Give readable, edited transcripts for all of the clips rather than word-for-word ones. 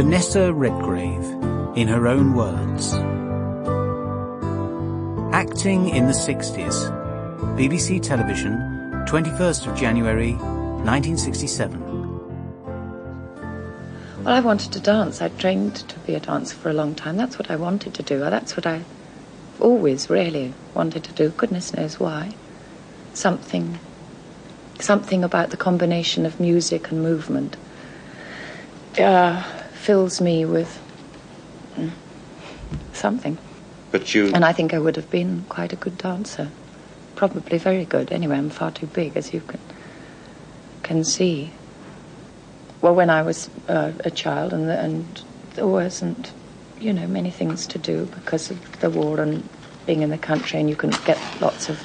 Vanessa Redgrave, in her own words. Acting in the 60s. BBC Television, 21st of January, 1967. Well, I wanted to dance. I'd trained to be a dancer for a long time. That's what I wanted to do. That's what I always really wanted to do. Goodness knows why. Something about the combination of music and movement fills me with something. And I think I would have been quite a good dancer. Probably very good. Anyway, I'm far too big, as you can see. Well, when I was a child, and there wasn't, many things to do because of the war and being in the country, and you couldn't get lots of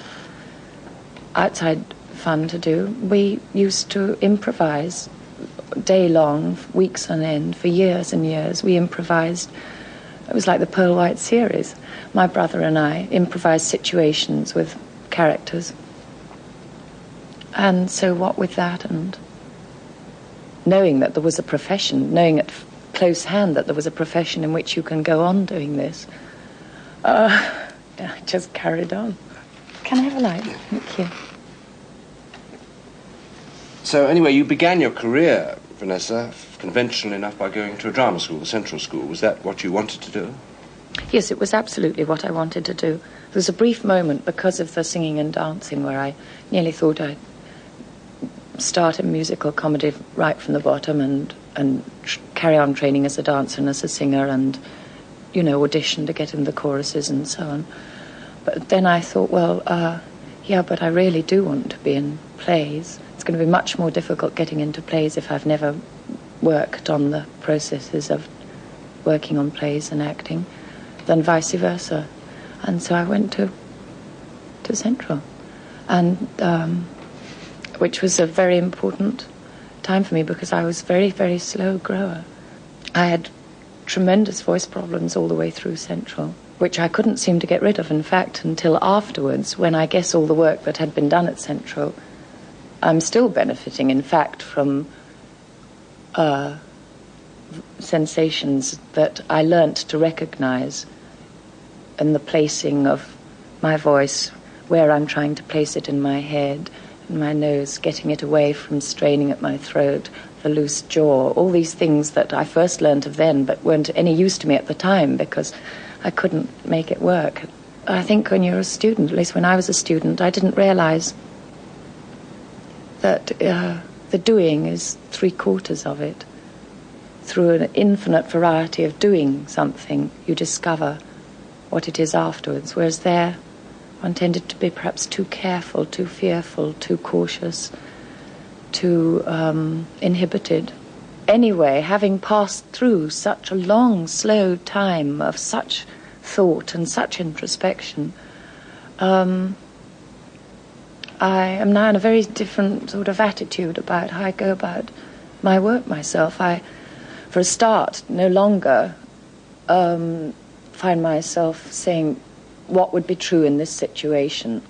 outside fun to do. We used to improvise day long, weeks on end, for years and years. We improvised. It was like the Pearl White series. My brother and I improvised situations with characters. And so what with that, and knowing that there was a profession, knowing at close hand that there was a profession in which you can go on doing this, I just carried on. Can I have a light? Thank you. So anyway, you began your career, Vanessa, conventionally enough, by going to a drama school, the Central School. Was that what you wanted to do? Yes, it was absolutely what I wanted to do. There was a brief moment, because of the singing and dancing, where I nearly thought I'd start a musical comedy right from the bottom and carry on training as a dancer and as a singer and, audition to get in the choruses and so on. But then I thought, well, but I really do want to be in plays. It's going to be much more difficult getting into plays if I've never worked on the processes of working on plays and acting than vice versa. And so I went to Central, and which was a very important time for me because I was a very, very slow grower. I had tremendous voice problems all the way through Central, which I couldn't seem to get rid of, in fact, until afterwards, when I guess all the work that had been done at Central, I'm still benefiting, in fact, from sensations that I learnt to recognise in the placing of my voice, where I'm trying to place it in my head, in my nose, getting it away from straining at my throat, the loose jaw, all these things that I first learnt of then but weren't any use to me at the time because I couldn't make it work. I think when you're a student, at least when I was a student, I didn't realise that the doing is 3/4 of it. Through an infinite variety of doing something, you discover what it is afterwards, whereas there one tended to be perhaps too careful, too fearful, too cautious, too inhibited. Anyway, having passed through such a long, slow time of such thought and such introspection, I am now in a very different sort of attitude about how I go about my work myself. I, for a start, no longer find myself saying what would be true in this situation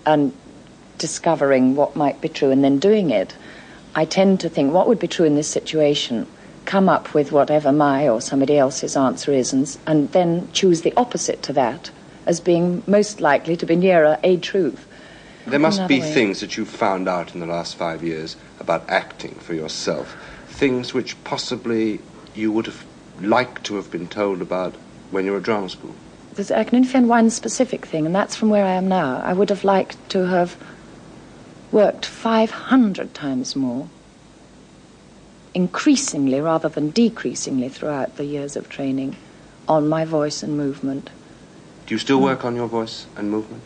and discovering what might be true and then doing it. I tend to think what would be true in this situation, come up with whatever my or somebody else's answer is, and then choose the opposite to that as being most likely to be nearer a truth. There must be things that you've found out in the last 5 years about acting for yourself, things which possibly you would have liked to have been told about when you were at drama school. I can only find one specific thing, and that's from where I am now. I would have liked to have worked 500 times more, increasingly rather than decreasingly throughout the years of training, on my voice and movement. Do you still work on your voice and movement?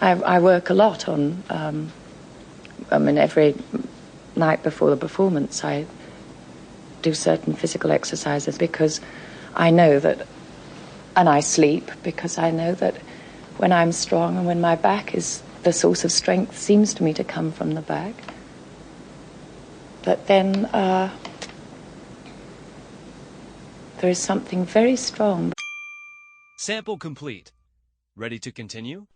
I work a lot on, every night before the performance I do certain physical exercises because I know that, and I sleep because I know that when I'm strong and when my back is, the source of strength seems to me to come from the back, that then there is something very strong. Sample complete. Ready to continue?